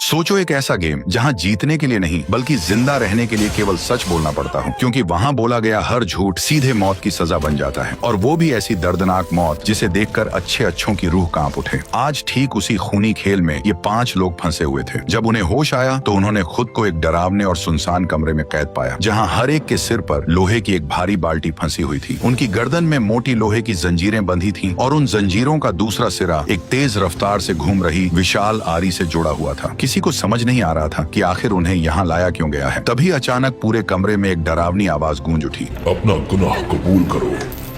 सोचो एक ऐसा गेम जहां जीतने के लिए नहीं बल्कि जिंदा रहने के लिए केवल सच बोलना पड़ता हो, क्योंकि वहां बोला गया हर झूठ सीधे मौत की सजा बन जाता है, और वो भी ऐसी दर्दनाक मौत जिसे देखकर अच्छों की रूह कांप उठे। आज ठीक उसी खूनी खेल में ये 5 लोग फंसे हुए थे। जब उन्हें होश आया तो उन्होंने खुद को एक डरावने और सुनसान कमरे में कैद पाया, जहाँ हर एक के सिर पर लोहे की एक भारी बाल्टी फंसी हुई थी। उनकी गर्दन में मोटी लोहे की जंजीरें बंधी थीं और उन जंजीरों का दूसरा सिरा एक तेज रफ्तार से घूम रही विशाल आरी से जुड़ा हुआ था। किसी को समझ नहीं आ रहा था कि आखिर उन्हें यहाँ लाया क्यों गया है। तभी अचानक पूरे कमरे में एक डरावनी आवाज गूंज उठी। अपना गुनाह कबूल करो,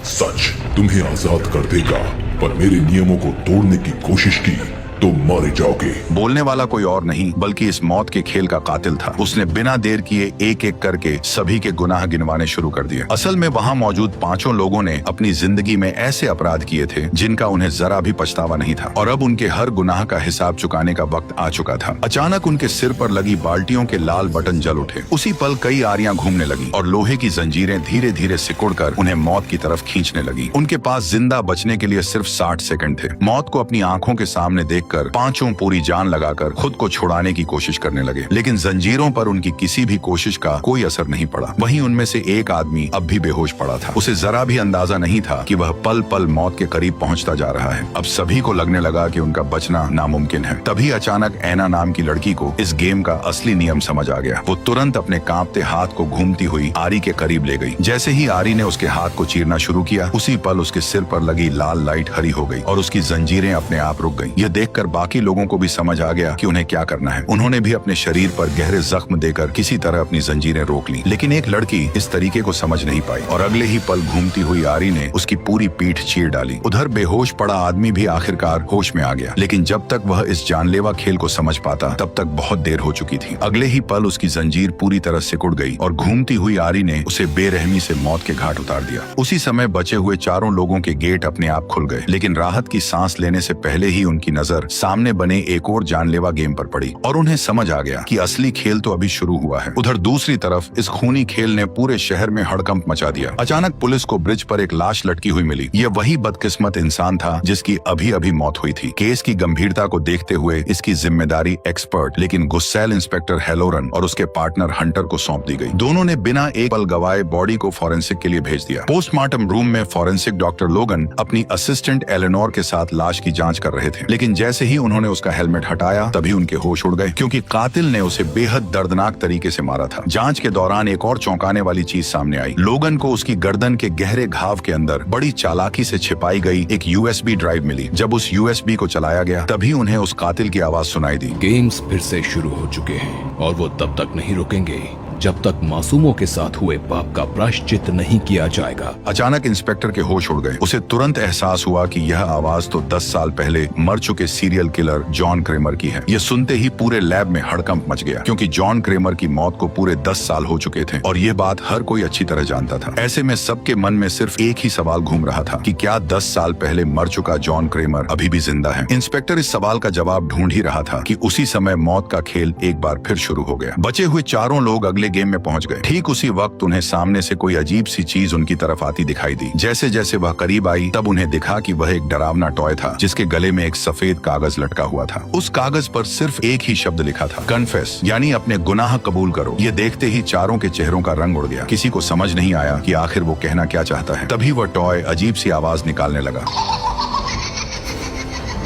सच तुम्हें आजाद कर देगा, पर मेरे नियमों को तोड़ने की कोशिश की तो मारे जाओगे। बोलने वाला कोई और नहीं बल्कि इस मौत के खेल का कातिल था। उसने बिना देर किए एक एक करके सभी के गुनाह गिनवाने शुरू कर दिए। असल में वहाँ मौजूद 5 लोगों ने अपनी जिंदगी में ऐसे अपराध किए थे जिनका उन्हें जरा भी पछतावा नहीं था, और अब उनके हर गुनाह का हिसाब चुकाने का वक्त आ चुका था। अचानक उनके सिर पर लगी बाल्टियों के लाल बटन जल उठे। उसी पल कई आरियां घूमने लगी और लोहे की जंजीरें धीरे धीरे सिकुड़कर उन्हें मौत की तरफ खींचने लगी। उनके पास जिंदा बचने के लिए सिर्फ 60 सेकंड थे। मौत को अपनी आंखों के सामने देखकर 5 पूरी जान लगाकर खुद को छुड़ाने की कोशिश करने लगे, लेकिन जंजीरों पर उनकी किसी भी कोशिश का कोई असर नहीं पड़ा। वहीं उनमें से एक आदमी अब भी बेहोश पड़ा था। उसे जरा भी अंदाजा नहीं था कि वह पल पल मौत के करीब पहुंचता जा रहा है। अब सभी को लगने लगा कि उनका बचना नामुमकिन है। तभी अचानक ऐना नाम की लड़की को इस गेम का असली नियम समझ आ गया। वो तुरंत अपने कांपते हाथ को घूमती हुई आरी के करीब ले गई। जैसे ही आरी ने उसके हाथ को चीरना शुरू किया, उसी पल उसके सिर पर लगी लाल लाइट हरी हो गई और उसकी जंजीरें अपने आप रुक गईं। यह देखकर बाकी लोगों को भी समझ आ गया कि उन्हें क्या करना है। उन्होंने भी अपने शरीर पर गहरे जख्म देकर किसी तरह अपनी जंजीरें रोक ली, लेकिन एक लड़की इस तरीके को समझ नहीं पाई और अगले ही पल घूमती हुई आरी ने उसकी पूरी पीठ चीर डाली। उधर बेहोश पड़ा आदमी भी आखिरकार होश में आ गया, लेकिन जब तक वह इस जानलेवा खेल को समझ पाता तब तक बहुत देर हो चुकी थी। अगले ही पल उसकी जंजीर पूरी तरह सिकुड़ गई और घूमती हुई आरी ने उसे बेरहमी से मौत के घाट उतार दिया। उसी समय बचे हुए 4 लोगों के गेट अपने आप खुल गए, लेकिन राहत की सांस लेने से पहले ही उनकी नजर सामने बने एक और जानलेवा गेम पर पड़ी और उन्हें समझ आ गया कि असली खेल तो अभी शुरू हुआ है। उधर दूसरी तरफ इस खूनी खेल ने पूरे शहर में हड़कंप मचा दिया। अचानक पुलिस को ब्रिज पर एक लाश लटकी हुई मिली। यह वही बदकिस्मत इंसान था जिसकी अभी अभी मौत हुई थी। केस की गंभीरता को देखते हुए इसकी जिम्मेदारी एक्सपर्ट लेकिन गुस्सैल इंस्पेक्टर हेलोरन और उसके पार्टनर हंटर को सौंप दी गई। दोनों ने बिना एक पल गवाए बॉडी को फॉरेंसिक के लिए भेज दिया। पोस्टमार्टम रूम में फॉरेंसिक डॉक्टर लोगन अपनी असिस्टेंट एलेनोर के साथ लाश की जांच कर रहे थे, लेकिन जैसे ही उन्होंने उसका हेलमेट हटाया तभी उनके होश उड़ गए, क्योंकि कातिल ने उसे बेहद दर्दनाक तरीके से मारा था। जांच के दौरान एक और चौंकाने वाली चीज सामने आई। लोगन को उसकी गर्दन के गहरे घाव के अंदर बड़ी चालाकी से छिपाई गई एक यूएसबी ड्राइव मिली। जब उस यूएसबी को चलाया गया तभी उन्हें उस कातिल की आवाज सुनाई दी। गेम्स फिर से शुरू हो चुके हैं और वो तब तक नहीं रुकेंगे जब तक मासूमों के साथ हुए पाप का प्रायश्चित नहीं किया जाएगा। अचानक इंस्पेक्टर के होश उड़ गए। उसे तुरंत एहसास हुआ कि यह आवाज तो 10 साल पहले मर चुके सीरियल किलर जॉन क्रेमर की है। यह सुनते ही पूरे लैब में हड़कंप मच गया, क्योंकि जॉन क्रेमर की मौत को पूरे 10 साल हो चुके थे और ये बात हर कोई अच्छी तरह जानता था। ऐसे में सबके मन में सिर्फ एक ही सवाल घूम रहा था कि क्या 10 साल पहले मर चुका जॉन क्रेमर अभी भी जिंदा है। इंस्पेक्टर इस सवाल का जवाब ढूंढ ही रहा था कि उसी समय मौत का खेल एक बार फिर शुरू हो गया। बचे हुए 4 लोग अगले गेम में पहुंच गए। ठीक उसी वक्त उन्हें सामने से कोई अजीब सी चीज उनकी तरफ आती दिखाई दी। जैसे जैसे वह करीब आई तब उन्हें दिखा कि वह एक डरावना टॉय था जिसके गले में एक सफेद कागज लटका हुआ था। उस कागज पर सिर्फ एक ही शब्द लिखा था, कन्फेस, यानी अपने गुनाह कबूल करो। ये देखते ही 4 के चेहरों का रंग उड़ गया। किसी को समझ नहीं आया कि आखिर वो कहना क्या चाहता है। तभी वह टॉय अजीब सी आवाज निकालने लगा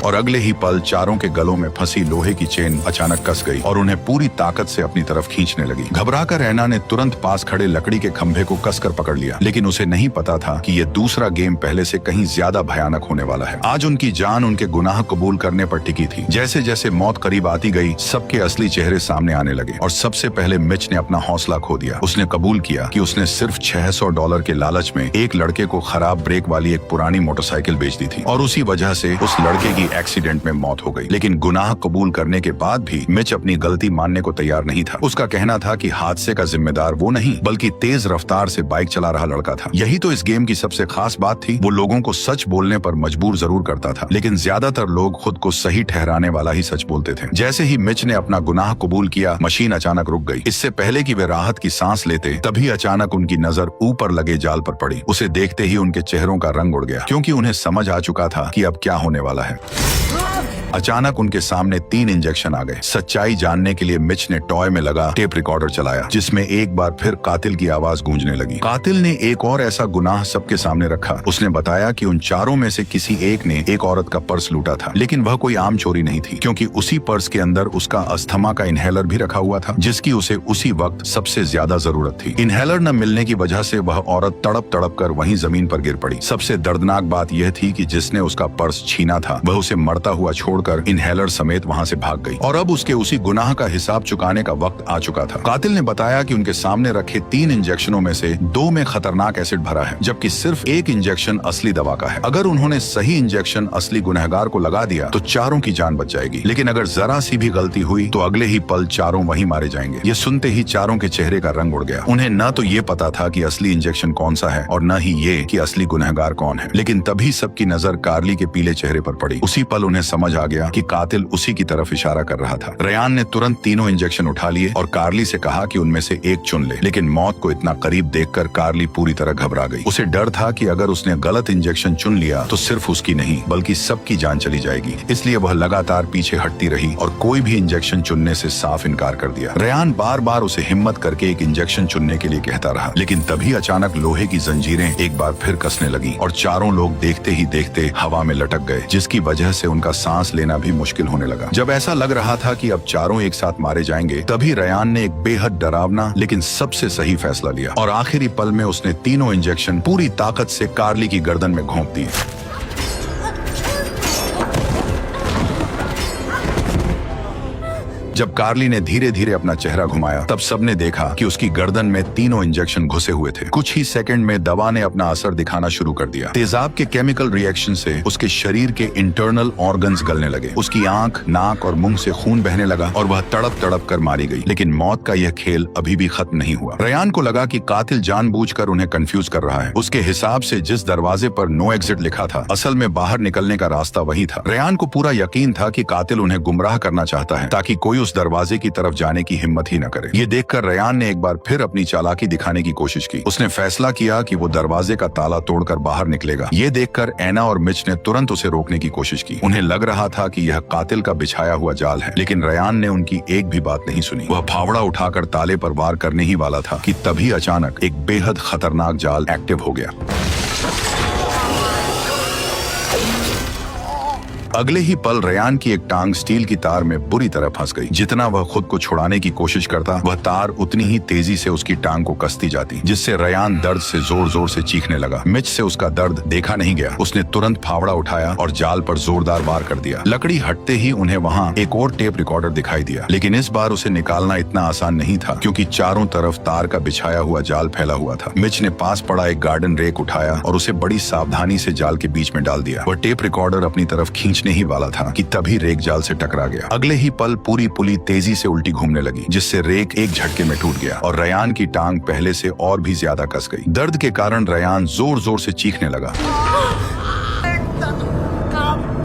और अगले ही पल 4 के गलों में फंसी लोहे की चेन अचानक कस गई और उन्हें पूरी ताकत से अपनी तरफ खींचने लगी। घबराकर ऐना ने तुरंत पास खड़े लकड़ी के खंभे को कसकर पकड़ लिया, लेकिन उसे नहीं पता था कि यह दूसरा गेम पहले से कहीं ज्यादा भयानक होने वाला है। आज उनकी जान उनके गुनाह कबूल करने पर टिकी थी। जैसे जैसे मौत करीब आती गई सबके असली चेहरे सामने आने लगे और सबसे पहले मिच ने अपना हौसला खो दिया। उसने कबूल किया कि उसने सिर्फ $600 के लालच में एक लड़के को खराब ब्रेक वाली एक पुरानी मोटरसाइकिल बेच दी थी और उसी वजह से उस लड़के की एक्सीडेंट में मौत हो गई। लेकिन गुनाह कबूल करने के बाद भी मिच अपनी गलती मानने को तैयार नहीं था। उसका कहना था कि हादसे का जिम्मेदार वो नहीं बल्कि तेज रफ्तार से बाइक चला रहा लड़का था। यही तो इस गेम की सबसे खास बात थी। वो लोगों को सच बोलने पर मजबूर जरूर करता था, लेकिन ज्यादातर लोग खुद को सही ठहराने वाला ही सच बोलते थे। जैसे ही मिच ने अपना गुनाह कबूल किया, मशीन अचानक रुक गई। इससे पहले कि वे राहत की सांस लेते तभी अचानक उनकी नजर ऊपर लगे जाल पर पड़ी। उसे देखते ही उनके चेहरों का रंग उड़ गया, क्योंकि उन्हें समझ आ चुका था कि अब क्या होने वाला है। अचानक उनके सामने 3 इंजेक्शन आ गए। सच्चाई जानने के लिए मिच ने टॉय में लगा टेप रिकॉर्डर चलाया, जिसमें एक बार फिर कातिल की आवाज गूंजने लगी। कातिल ने एक और ऐसा गुनाह सबके सामने रखा। उसने बताया कि उन चारों में से किसी एक ने एक औरत का पर्स लूटा था, लेकिन वह कोई आम चोरी नहीं थी, क्योंकि उसी पर्स के अंदर उसका अस्थमा का इनहेलर भी रखा हुआ था, जिसकी उसे उसी वक्त सबसे ज्यादा जरूरत थी। इनहेलर न मिलने की वजह से वह औरत तड़प तड़प कर वहीं जमीन पर गिर पड़ी। सबसे दर्दनाक बात यह थी कि जिसने उसका पर्स छीना था वह उसे मरता हुआ छोड़कर इनहेलर समेत वहां से भाग गई, और अब उसके उसी गुनाह का हिसाब चुकाने का वक्त आ चुका था। कातिल ने बताया कि उनके सामने रखे 3 इंजेक्शनों में से 2 में खतरनाक एसिड भरा है, जबकि सिर्फ 1 इंजेक्शन असली दवा का है। अगर उन्होंने सही इंजेक्शन असली गुनहगार को लगा दिया तो चारों की जान बच जाएगी, लेकिन अगर जरा सी भी गलती हुई तो अगले ही पल चारों वहीं मारे जाएंगे। ये सुनते ही चारों के चेहरे का रंग उड़ गया। उन्हें न तो ये पता था कि असली इंजेक्शन कौन सा है और न ही ये कि असली गुनहगार कौन है, लेकिन तभी सबकी नजर कार्ली के पीले चेहरे पर पड़ी। उसी पल उन्हें समझ आ गया कि कातिल उसी की तरफ इशारा कर रहा था। रेयान ने तुरंत तीनों इंजेक्शन उठा लिए और कार्ली से कहा कि उनमें से एक चुन ले, लेकिन मौत को इतना करीब देखकर कार्ली पूरी तरह घबरा गई। उसे डर था कि अगर उसने गलत इंजेक्शन चुन लिया तो सिर्फ उसकी नहीं बल्कि सबकी जान चली जाएगी। इसलिए वह लगातार पीछे हटती रही और कोई भी इंजेक्शन चुनने से साफ इनकार कर दिया। रेयान बार बार उसे हिम्मत करके एक इंजेक्शन चुनने के लिए कहता रहा, लेकिन तभी अचानक लोहे की जंजीरें एक बार फिर कसने लगी और चारों लोग देखते ही देखते हवा में लटक गए, जिसकी वजह से उनका सांस लेना भी मुश्किल होने लगा। जब ऐसा लग रहा था कि अब चारों एक साथ मारे जाएंगे, तभी रेयान ने एक बेहद डरावना लेकिन सबसे सही फैसला लिया और आखिरी पल में उसने तीनों इंजेक्शन पूरी ताकत से कार्ली की गर्दन में घोंप दिए। जब कार्ली ने धीरे धीरे अपना चेहरा घुमाया तब सबने देखा कि उसकी गर्दन में तीनों इंजेक्शन घुसे हुए थे। कुछ ही सेकंड में दवा ने अपना असर दिखाना शुरू कर दिया। तेजाब के केमिकल रिएक्शन से उसके शरीर के इंटरनल ऑर्गन्स गलने लगे। उसकी आंख, नाक और मुंह से खून बहने लगा और वह तड़प तड़प कर मारी गई। लेकिन मौत का यह खेल अभी भी खत्म नहीं हुआ। रेयान को लगा कि कातिल जानबूझकर उन्हें कंफ्यूज कर रहा है। उसके हिसाब से जिस दरवाजे पर नो एग्जिट लिखा था, असल में बाहर निकलने का रास्ता वही था। रेयान को पूरा यकीन था कि कातिल उन्हें गुमराह करना चाहता है ताकि कोई उस दरवाजे की तरफ जाने की हिम्मत ही न करे। ये देखकर रेयान ने एक बार फिर अपनी चालाकी दिखाने की कोशिश की। उसने फैसला किया कि वो दरवाजे का ताला तोड़कर बाहर निकलेगा। ये देखकर एना और मिच ने तुरंत उसे रोकने की कोशिश की। उन्हें लग रहा था कि यह कातिल का बिछाया हुआ जाल है, लेकिन रेयान ने उनकी एक भी बात नहीं सुनी। वह फावड़ा उठाकर ताले पर वार करने ही वाला था कि तभी अचानक एक बेहद खतरनाक जाल एक्टिव हो गया। अगले ही पल रेयान की एक टांग स्टील की तार में बुरी तरह फंस गई। जितना वह खुद को छुड़ाने की कोशिश करता, वह तार उतनी ही तेजी से उसकी टांग को कसती जाती, जिससे रेयान दर्द से जोर जोर से चीखने लगा। मिच से उसका दर्द देखा नहीं गया। उसने तुरंत फावड़ा उठाया और जाल पर जोरदार वार कर दिया। लकड़ी हटते ही उन्हें वहाँ एक और टेप रिकॉर्डर दिखाई दिया, लेकिन इस बार उसे निकालना इतना आसान नहीं था, क्योंकि चारों तरफ तार का बिछाया हुआ जाल फैला हुआ था। मिच ने पास पड़ा एक गार्डन रेक उठाया और उसे बड़ी सावधानी से जाल के बीच में डाल दिया। वह टेप रिकॉर्डर अपनी तरफ खींचने ही वाला था कि तभी रेक जाल से टकरा गया। अगले ही पल पूरी पुली तेजी से उल्टी घूमने लगी, जिससे रेक एक झटके में टूट गया और रेयान की टांग पहले से और भी ज्यादा कस गई। दर्द के कारण रेयान जोर जोर से चीखने लगा।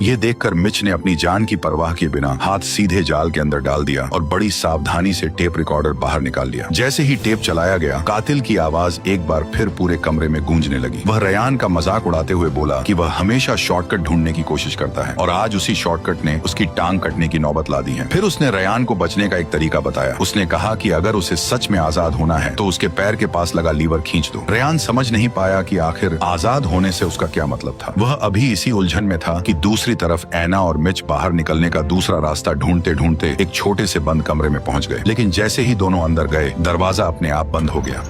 ये देखकर मिच ने अपनी जान की परवाह किए बिना हाथ सीधे जाल के अंदर डाल दिया और बड़ी सावधानी से टेप रिकॉर्डर बाहर निकाल लिया। जैसे ही टेप चलाया गया, कातिल की आवाज एक बार फिर पूरे कमरे में गूंजने लगी। वह रेयान का मजाक उड़ाते हुए बोला कि वह हमेशा शॉर्टकट ढूंढने की कोशिश करता है और आज उसी शॉर्टकट ने उसकी टांग कटने की नौबत ला दी है। फिर उसने रेयान को बचने का एक तरीका बताया। उसने कहा कि अगर उसे सच में आजाद होना है तो उसके पैर के पास लगा लीवर खींच दो। रेयान समझ नहीं पाया कि आखिर आजाद होने से उसका क्या मतलब था। वह अभी इसी उलझन में था कि दूसरी तरफ एना और मिच बाहर निकलने का दूसरा रास्ता ढूंढते ढूंढते एक छोटे से बंद कमरे में पहुंच गए। लेकिन जैसे ही दोनों अंदर गए, दरवाजा अपने आप बंद हो गया।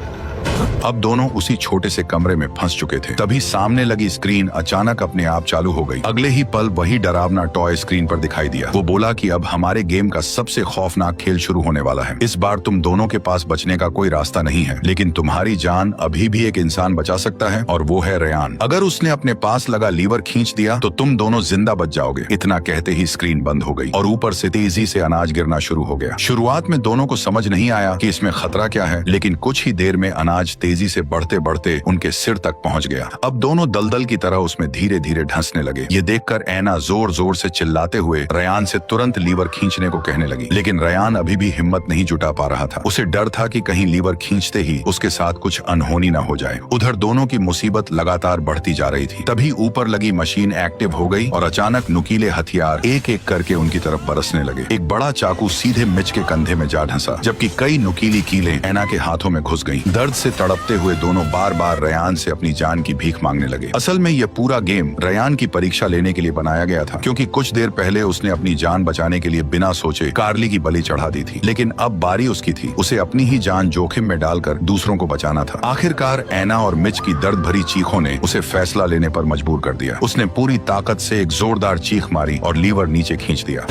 अब दोनों उसी छोटे से कमरे में फंस चुके थे। तभी सामने लगी स्क्रीन अचानक अपने आप चालू हो गई। अगले ही पल वही डरावना टॉय स्क्रीन पर दिखाई दिया। वो बोला कि अब हमारे गेम का सबसे खौफनाक खेल शुरू होने वाला है। इस बार तुम दोनों के पास बचने का कोई रास्ता नहीं है, लेकिन तुम्हारी जान अभी भी एक इंसान बचा सकता है और वो है रेयान। अगर उसने अपने पास लगा लीवर खींच दिया तो तुम दोनों जिंदा बच जाओगे। इतना कहते ही स्क्रीन बंद हो गई और ऊपर से तेजी से अनाज गिरना शुरू हो गया। शुरुआत में दोनों को समझ नहीं आया कि इसमें खतरा क्या है, लेकिन कुछ ही देर में अनाज अनाज तेजी से बढ़ते बढ़ते उनके सिर तक पहुंच गया। अब दोनों दलदल की तरह उसमें धीरे धीरे ढंसने लगे। ये देखकर ऐना जोर जोर से चिल्लाते हुए रयान से तुरंत लीवर खींचने को कहने लगी, लेकिन रयान अभी भी हिम्मत नहीं जुटा पा रहा था। उसे डर था कि कहीं लीवर खींचते ही उसके साथ कुछ अनहोनी न हो जाए। उधर दोनों की मुसीबत लगातार बढ़ती जा रही थी। तभी ऊपर लगी मशीन एक्टिव हो गई और अचानक नुकीले हथियार एक एक करके उनकी तरफ बरसने लगे। एक बड़ा चाकू सीधे मिच के कंधे में जा ढंसा, जबकि कई नुकीली कीलें ऐना के हाथों में घुस गईं। दर्द से तड़पते हुए दोनों बार बार रयान से अपनी जान की भीख मांगने लगे। असल में यह पूरा गेम रयान की परीक्षा लेने के लिए बनाया गया था, क्योंकि कुछ देर पहले उसने अपनी जान बचाने के लिए बिना सोचे कार्ली की बलि चढ़ा दी थी। लेकिन अब बारी उसकी थी, उसे अपनी ही जान जोखिम में डालकर दूसरों को बचाना था। आखिरकार ऐना और मिच की दर्द भरी चीखों ने उसे फैसला लेने पर मजबूर कर दिया। उसने पूरी ताकत से एक जोरदार चीख मारी और लीवर नीचे खींच दिया।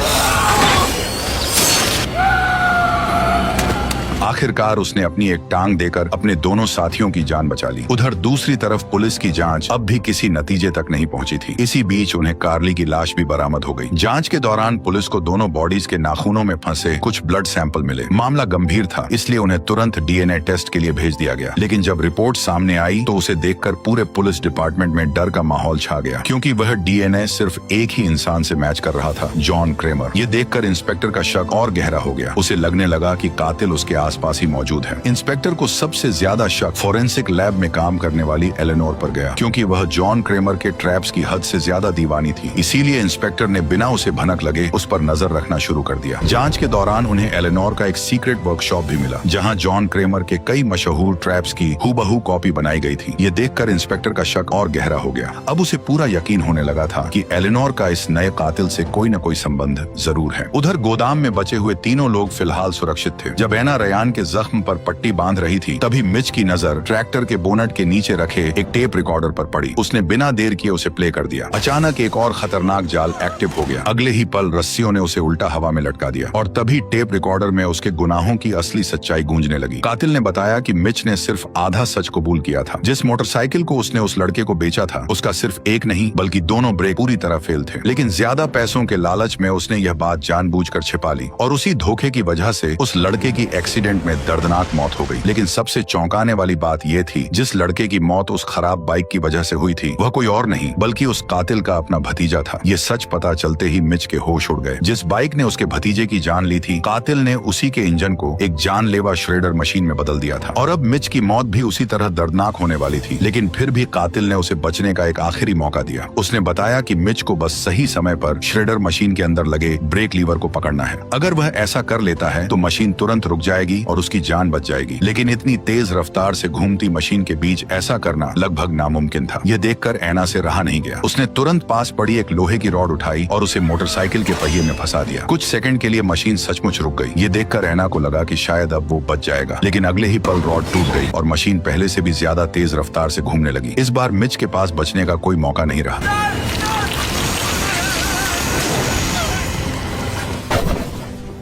आखिरकार उसने अपनी एक टांग देकर अपने दोनों साथियों की जान बचा ली। उधर दूसरी तरफ पुलिस की जांच अब भी किसी नतीजे तक नहीं पहुंची थी। इसी बीच उन्हें कार्ली की लाश भी बरामद हो गई। जांच के दौरान पुलिस को दोनों बॉडीज के नाखूनों में फंसे कुछ ब्लड सैंपल मिले। मामला गंभीर था, इसलिए उन्हें तुरंत डीएनए टेस्ट के लिए भेज दिया गया। लेकिन जब रिपोर्ट सामने आई तो उसे देखकर पूरे पुलिस डिपार्टमेंट में डर का माहौल छा गया, क्योंकि वह डीएनए सिर्फ एक ही इंसान से मैच कर रहा था, जॉन क्रेमर। ये देखकर इंस्पेक्टर का शक और गहरा हो गया। उसे लगने लगा कि कातिल उसके आसपास ही मौजूद है। इंस्पेक्टर को सबसे ज्यादा शक फोरेंसिक लैब में काम करने वाली एलेनोर पर गया, क्योंकि वह जॉन क्रेमर के ट्रैप्स की हद से ज्यादा दीवानी थी। इसीलिए इंस्पेक्टर ने बिना उसे भनक लगे उस पर नजर रखना शुरू कर दिया। जांच के दौरान उन्हें एलेनोर का एक सीक्रेट वर्कशॉप भी मिला, जहां जॉन क्रेमर के कई मशहूर ट्रैप्स की हूबहू कॉपी बनाई गई थी। ये देखकर इंस्पेक्टर का शक और गहरा हो गया। अब उसे पूरा यकीन होने लगा था कि एलेनोर का इस नए कातिल से कोई न कोई संबंध जरूर है। उधर गोदाम में बचे हुए तीनों लोग फिलहाल सुरक्षित थे। जब ऐना रयान के जख्म पर पट्टी बांध रही थी, तभी मिच की नजर ट्रैक्टर के बोनट के नीचे रखे एक टेप रिकॉर्डर पर पड़ी। उसने बिना देर किए उसे प्ले कर दिया। अचानक एक और खतरनाक जाल एक्टिव हो गया। अगले ही पल रस्सियों ने उसे उल्टा हवा में लटका दिया और तभी टेप रिकॉर्डर में उसके गुनाहों की असली सच्चाई गूंजने लगी। कातिल ने बताया कि मिच ने सिर्फ आधा सच कबूल किया था। जिस मोटरसाइकिल को उसने उस लड़के को बेचा था, उसका सिर्फ एक नहीं बल्कि दोनों ब्रेक पूरी तरह फेल थे। लेकिन ज्यादा पैसों के लालच में उसने यह बात जानबूझकर छिपा ली और उसी धोखे की वजह से उस लड़के की एक्सीडेंट में दर्दनाक मौत हो गई। लेकिन सबसे चौंकाने वाली बात यह थी, जिस लड़के की मौत उस खराब बाइक की वजह से हुई थी, वह कोई और नहीं बल्कि उस कातिल का अपना भतीजा था। ये सच पता चलते ही मिच के होश उड़ गए। जिस बाइक ने उसके भतीजे की जान ली थी, कातिल ने उसी के इंजन को एक जानलेवा श्रेडर मशीन में बदल दिया था। और अब मिच की मौत भी उसी तरह दर्दनाक होने वाली थी। लेकिन फिर भी कातिल ने उसे बचने का एक आखिरी मौका दिया। उसने बताया कि मिच को बस सही समय पर श्रेडर मशीन के अंदर लगे ब्रेक लीवर को पकड़ना है। अगर वह ऐसा कर लेता है तो मशीन तुरंत रुक जाएगी और उसकी जान बच जाएगी। लेकिन इतनी तेज रफ्तार से घूमती मशीन के बीच ऐसा करना लगभग नामुमकिन था। यह देखकर ऐना से रहा नहीं गया। उसने तुरंत पास पड़ी एक लोहे की रॉड उठाई और उसे मोटरसाइकिल के पहिए में फंसा दिया। कुछ सेकंड के लिए मशीन सचमुच रुक गई। ये देखकर ऐना को लगा कि शायद अब वो बच जाएगा, लेकिन अगले ही पल रॉड टूट गई और मशीन पहले से भी ज्यादा तेज रफ्तार से घूमने लगी। इस बार मिच के पास बचने का कोई मौका नहीं रहा।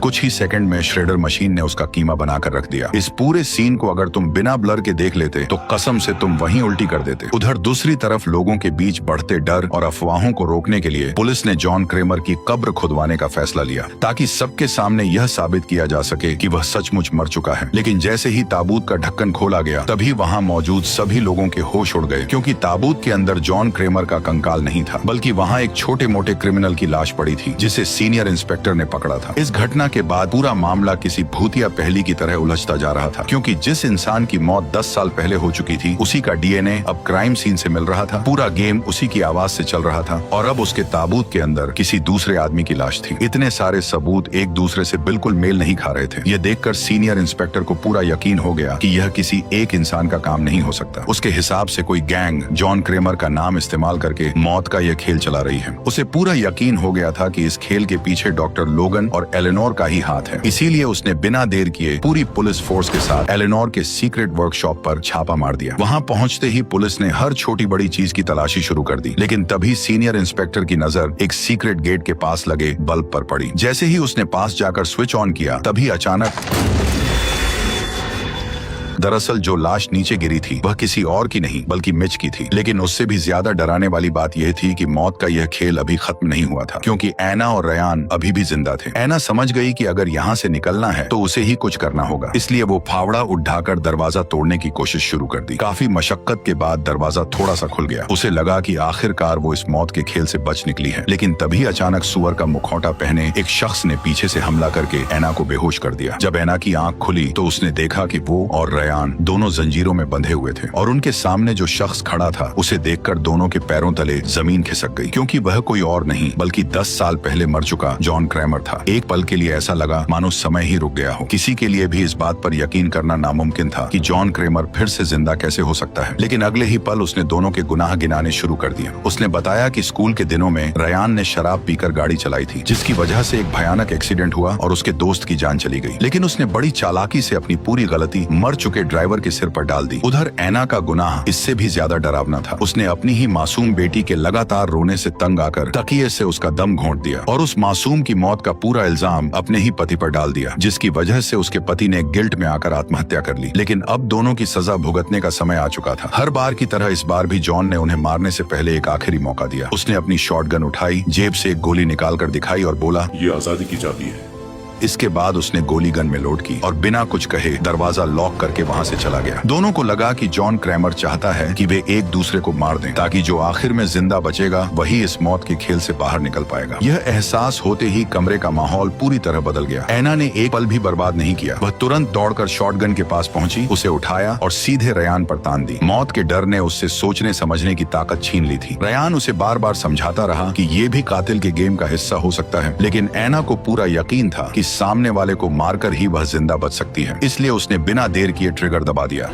कुछ ही सेकंड में श्रेडर मशीन ने उसका कीमा बनाकर रख दिया। इस पूरे सीन को अगर तुम बिना ब्लर के देख लेते तो कसम से तुम वहीं उल्टी कर देते। उधर दूसरी तरफ लोगों के बीच बढ़ते डर और अफवाहों को रोकने के लिए पुलिस ने जॉन क्रेमर की कब्र खुदवाने का फैसला लिया, ताकि सबके सामने यह साबित किया जा सके कि वह सचमुच मर चुका है। लेकिन जैसे ही ताबूत का ढक्कन खोला गया, तभी वहाँ मौजूद सभी लोगों के होश उड़ गए, क्योंकि ताबूत के अंदर जॉन क्रेमर का कंकाल नहीं था, बल्कि वहाँ एक छोटे मोटे क्रिमिनल की लाश पड़ी थी, जिसे सीनियर इंस्पेक्टर ने पकड़ा था। इस घटना के बाद पूरा मामला किसी भूतिया पहेली की तरह उलझता जा रहा था, क्योंकि जिस इंसान की मौत 10 साल पहले हो चुकी थी, उसी का डीएनए अब क्राइम सीन से मिल रहा था। पूरा गेम उसी की आवाज से चल रहा था और अब उसके ताबूत के अंदर किसी दूसरे आदमी की लाश थी। इतने सारे सबूत एक दूसरे से बिल्कुल मेल नहीं खा रहे थे। यह देखकर सीनियर इंस्पेक्टर को पूरा यकीन हो गया कि यह किसी एक इंसान का काम नहीं हो सकता। उसके हिसाब से कोई गैंग जॉन क्रेमर का नाम इस्तेमाल करके मौत का यह खेल चला रही है। उसे पूरा यकीन हो गया था कि इस खेल के पीछे डॉक्टर लोगन और एलेनोर का ही हाथ है। इसीलिए उसने बिना देर किए पूरी पुलिस फोर्स के साथ एलेनोर के सीक्रेट वर्कशॉप पर छापा मार दिया। वहां पहुंचते ही पुलिस ने हर छोटी बड़ी चीज की तलाशी शुरू कर दी। लेकिन तभी सीनियर इंस्पेक्टर की नजर एक सीक्रेट गेट के पास लगे बल्ब पर पड़ी। जैसे ही उसने पास जाकर स्विच ऑन किया, तभी अचानक दरअसल जो लाश नीचे गिरी थी वह किसी और की नहीं बल्कि मिच की थी। लेकिन उससे भी ज्यादा डराने वाली बात यह थी कि मौत का यह खेल अभी खत्म नहीं हुआ था, क्योंकि ऐना और रयान अभी भी जिंदा थे। ऐना समझ गई कि अगर यहाँ से निकलना है तो उसे ही कुछ करना होगा, इसलिए वो फावड़ा उठाकर दरवाजा तोड़ने की कोशिश शुरू कर दी। काफी मशक्कत के बाद दरवाजा थोड़ा सा खुल गया। उसे लगा कि आखिरकार वो इस मौत के खेल से बच निकली है। लेकिन तभी अचानक सुअर का मुखौटा पहने एक शख्स ने पीछे से हमला करके ऐना को बेहोश कर दिया। जब ऐना की आंख खुली तो उसने देखा कि वो और रयान दोनों जंजीरों में बंधे हुए थे और उनके सामने जो शख्स खड़ा था उसे देखकर दोनों के पैरों तले जमीन खिसक गई, क्योंकि वह कोई और नहीं बल्कि 10 साल पहले मर चुका जॉन क्रैमर था। एक पल के लिए ऐसा लगा मानो समय ही रुक गया हो। किसी के लिए भी इस बात पर यकीन करना नामुमकिन था कि जॉन क्रैमर फिर से जिंदा कैसे हो सकता है। लेकिन अगले ही पल उसने दोनों के गुनाह गिनाने शुरू कर दिए। उसने बताया कि स्कूल के दिनों में रयान ने शराब पीकर गाड़ी चलाई थी, जिसकी वजह से एक भयानक एक्सीडेंट हुआ और उसके दोस्त की जान चली गई। लेकिन उसने बड़ी चालाकी से अपनी पूरी गलती मर चुके ड्राइवर के सिर पर डाल दी। उधर ऐना का गुनाह इससे भी ज्यादा डरावना था। उसने अपनी ही मासूम बेटी के लगातार रोने से तंग आकर तकिए से उसका दम घोंट दिया और उस मासूम की मौत का पूरा इल्जाम अपने ही पति पर डाल दिया, जिसकी वजह से उसके पति ने गिल्ट में आकर आत्महत्या कर ली। लेकिन अब दोनों की सजा भुगतने का समय आ चुका था। हर बार की तरह इस बार भी जॉन ने उन्हें मारने से पहले एक आखिरी मौका दिया। उसने अपनी शॉटगन उठाई, जेब से एक गोली निकालकर दिखाई और बोला, ये आजादी की चाबी है। इसके बाद उसने गोली गन में लोड की और बिना कुछ कहे दरवाजा लॉक करके वहां से चला गया। दोनों को लगा कि जॉन क्रैमर चाहता है कि वे एक दूसरे को मार दें, ताकि जो आखिर में जिंदा बचेगा वही इस मौत के खेल से बाहर निकल पाएगा। यह एहसास होते ही कमरे का माहौल पूरी तरह बदल गया। ऐना ने एक पल भी बर्बाद नहीं किया। वह तुरंत दौड़कर शॉटगन के पास पहुंची, उसे उठाया और सीधे रयान पर तान दी। मौत के डर ने उससे सोचने समझने की ताकत छीन ली थी। रयान उसे बार बार समझाता रहा कि ये भी कातिल के गेम का हिस्सा हो सकता है, लेकिन ऐना को पूरा यकीन था कि सामने वाले को मारकर ही वह जिंदा बच सकती है। इसलिए उसने बिना देर किए ट्रिगर दबा दिया।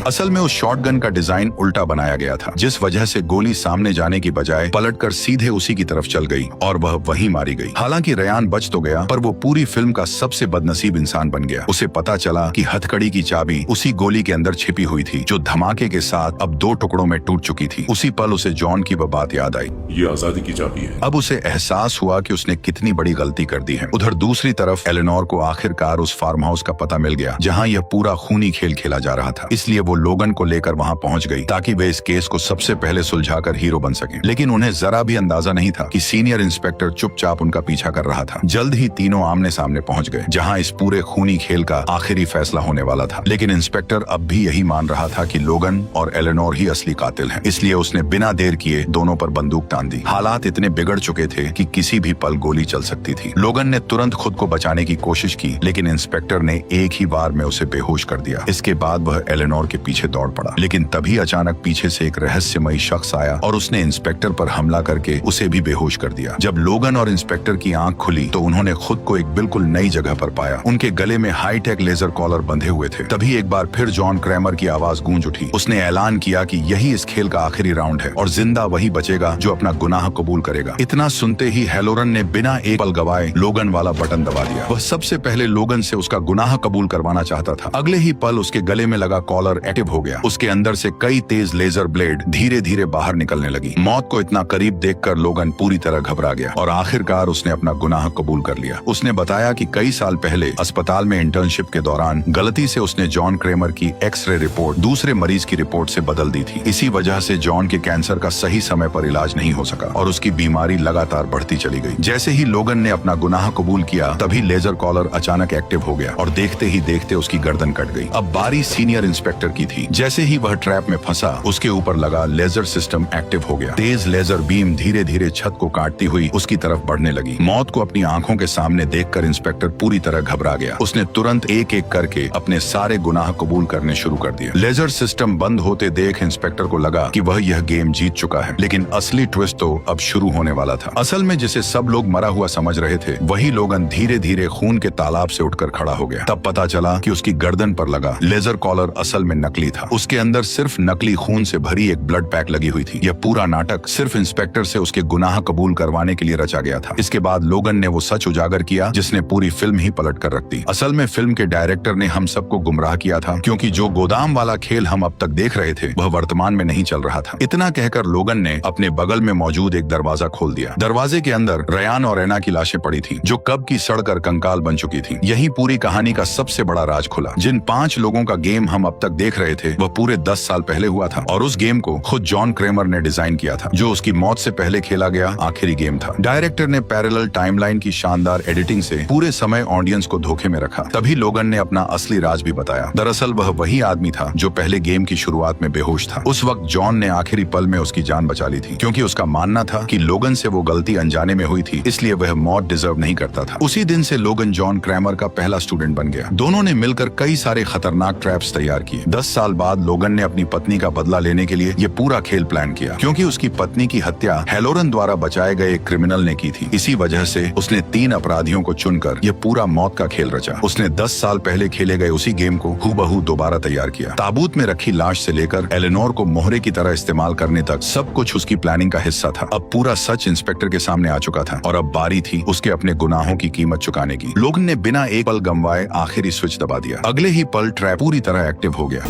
असल में उस शॉटगन का डिजाइन उल्टा बनाया गया था, जिस वजह से गोली सामने जाने की बजाय पलटकर सीधे उसी की तरफ चल गई और वह वहीं मारी गई। हालांकि रयान बच तो गया, पर वो पूरी फिल्म का सबसे बदनसीब इंसान बन गया। उसे पता चला कि हथकड़ी की चाबी उसी गोली के अंदर छिपी हुई थी, जो धमाके के साथ अब 2 टुकड़ों में टूट चुकी थी। उसी पल उसे जॉन की वह बात याद आई। ये आजादी की चाबी है। अब उसे एहसास हुआ कि उसने कितनी बड़ी गलती कर दी है। उधर दूसरी तरफ एलेनोर को आखिरकार उस फार्म हाउस का पता मिल गया, जहाँ यह पूरा खूनी खेल खेला जा रहा था। इसलिए वो लोगन को लेकर वहां पहुंच गई, ताकि वे इस केस को सबसे पहले सुलझाकर हीरो बन सकें। लेकिन उन्हें जरा भी अंदाजा नहीं था कि सीनियर इंस्पेक्टर चुपचाप उनका पीछा कर रहा था। जल्द ही तीनों आमने सामने पहुंच गए, जहां इस पूरे खूनी खेल का आखिरी फैसला होने वाला था। लेकिन इंस्पेक्टर अब भी यही मान रहा था कि लोगन और एलेनोर ही असली कातिल हैं। इसलिए उसने बिना देर किए दोनों पर बंदूक तान दी। हालात इतने बिगड़ चुके थे कि किसी भी पल गोली चल सकती थी। लोगन ने तुरंत खुद को बचाने की कोशिश की, लेकिन इंस्पेक्टर ने एक ही बार में उसे बेहोश कर दिया। इसके बाद वह एलेनोर के पीछे दौड़ पड़ा। लेकिन तभी अचानक पीछे से एक रहस्यमयी शख्स आया और उसने इंस्पेक्टर पर हमला करके उसे भी बेहोश कर दिया। जब लोगन और इंस्पेक्टर की आंख खुली तो उन्होंने खुद को एक बिल्कुल नई जगह पर पाया। उनके गले में हाईटेक लेजर कॉलर बंधे हुए थे। तभी एक बार फिर जॉन क्रैमर की आवाज गूंज उठी। उसने ऐलान किया कि यही इस खेल का आखिरी राउंड है और जिंदा वही बचेगा जो अपना गुनाह कबूल करेगा। इतना सुनते ही हैलोरन ने बिना एक पल गवाए लोगन वाला बटन दबा दिया। वह सबसे पहले लोगन से उसका गुनाह कबूल करवाना चाहता था। अगले ही पल उसके गले में लगा कॉलर एक्टिव हो गया। उसके अंदर से कई तेज लेजर ब्लेड धीरे धीरे बाहर निकलने लगी। मौत को इतना करीब देखकर लोगन पूरी तरह घबरा गया और आखिरकार उसने अपना गुनाह कबूल कर लिया। उसने बताया कि कई साल पहले अस्पताल में इंटर्नशिप के दौरान गलती से उसने जॉन क्रैमर की एक्सरे रिपोर्ट दूसरे मरीज की रिपोर्ट से बदल दी थी। इसी वजह से जॉन के कैंसर का सही समय पर इलाज नहीं हो सका और उसकी बीमारी लगातार बढ़ती चली गई। जैसे ही लोगन ने अपना गुनाह कबूल किया, तभी लेजर कॉलर अचानक एक्टिव हो गया और देखते ही देखते उसकी गर्दन कट गई। अब बारी सीनियर इंस्पेक्टर की थी। जैसे ही वह ट्रैप में फंसा, उसके ऊपर लगा लेजर सिस्टम एक्टिव हो गया। तेज लेजर बीम धीरे धीरे छत को काटती हुई उसकी तरफ बढ़ने लगी। मौत को अपनी आंखों के सामने देखकर इंस्पेक्टर पूरी तरह घबरा गया। उसने तुरंत एक एक करके अपने सारे गुनाह कबूल करने शुरू कर दिए। लेजर सिस्टम बंद होते देख इंस्पेक्टर को लगा कि वह यह गेम जीत चुका है, लेकिन असली ट्विस्ट तो अब शुरू होने वाला था। असल में जिसे सब लोग मरा हुआ समझ रहे थे, वही लोगन धीरे धीरे खून के तालाब से उठकर खड़ा हो गया। तब पता चला कि उसकी गर्दन पर लगा लेजर कॉलर असल में नकली था। उसके अंदर सिर्फ नकली खून से भरी एक ब्लड पैक लगी हुई थी। यह पूरा नाटक सिर्फ इंस्पेक्टर से उसके गुनाह कबूल करवाने के लिए रचा गया था। इसके बाद लोगन ने वो सच उजागर किया जिसने पूरी फिल्म ही पलट कर रख दी। असल में फिल्म के डायरेक्टर ने हम सबको गुमराह किया था, क्योंकि जो गोदाम वाला खेल हम अब तक देख रहे थे वह वर्तमान में नहीं चल रहा था। इतना कहकर लोगन ने अपने बगल में मौजूद एक दरवाजा खोल दिया। दरवाजे के अंदर रयान और रैना की लाशें पड़ी थी, जो कब की सड़कर कंकाल बन चुकी थी। यही पूरी कहानी का सबसे बड़ा राज खुला। जिन 5 लोगों का गेम हम अब तक देख रहे थे वह पूरे 10 साल पहले हुआ था, और उस गेम को खुद जॉन क्रेमर ने डिजाइन किया था, जो उसकी मौत से पहले खेला गया आखिरी गेम था। डायरेक्टर ने पैरेलल टाइमलाइन की शानदार एडिटिंग से पूरे समय ऑडियंस को धोखे में रखा। तभी लोगन ने अपना असली राज भी बताया। दरअसल वह वही आदमी था जो पहले गेम की शुरुआत में बेहोश था। उस वक्त जॉन ने आखिरी पल में उसकी जान बचा ली थी, क्योंकि उसका मानना था कि लोगन से वो गलती अनजाने में हुई थी, इसलिए वह मौत डिजर्व नहीं करता था। उसी दिन से लोगन जॉन क्रैमर का पहला स्टूडेंट बन गया। दोनों ने मिलकर कई सारे खतरनाक ट्रैप्स तैयार किए। 10 साल बाद लोगन ने अपनी पत्नी का बदला लेने के लिए ये पूरा खेल प्लान किया, क्योंकि उसकी पत्नी की हत्या हेलोरन द्वारा बचाए गए एक क्रिमिनल ने की थी। इसी वजह से उसने 3 अपराधियों को चुनकर यह पूरा मौत का खेल रचा। उसने 10 साल पहले खेले गए उसी गेम को हूबहू दोबारा तैयार किया। ताबूत में रखी लाश से लेकर एलेनोर को मोहरे की तरह इस्तेमाल करने तक सब कुछ उसकी प्लानिंग का हिस्सा था। अब पूरा सच इंस्पेक्टर के सामने आ चुका था, और अब बारी थी उसके अपने गुनाहों की कीमत चुकाने की। लोगन ने बिना एक पल गंवाए आखिरी स्विच दबा दिया। अगले ही पल ट्रैप पूरी तरह एक्टिव हो गया।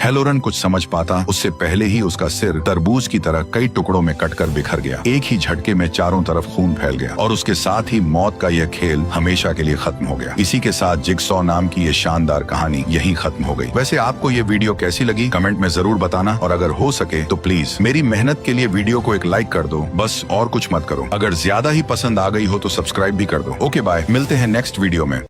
हेलोरन कुछ समझ पाता उससे पहले ही उसका सिर तरबूज की तरह कई टुकड़ों में कटकर बिखर गया। एक ही झटके में चारों तरफ खून फैल गया, और उसके साथ ही मौत का यह खेल हमेशा के लिए खत्म हो गया। इसी के साथ जिगसॉ नाम की ये शानदार कहानी यहीं खत्म हो गई। वैसे आपको ये वीडियो कैसी लगी कमेंट में जरूर बताना, और अगर हो सके तो प्लीज मेरी मेहनत के लिए वीडियो को एक लाइक कर दो, बस और कुछ मत करो। अगर ज्यादा ही पसंद आ गई हो तो सब्सक्राइब भी कर दो। ओके बाय, मिलते हैं नेक्स्ट वीडियो में।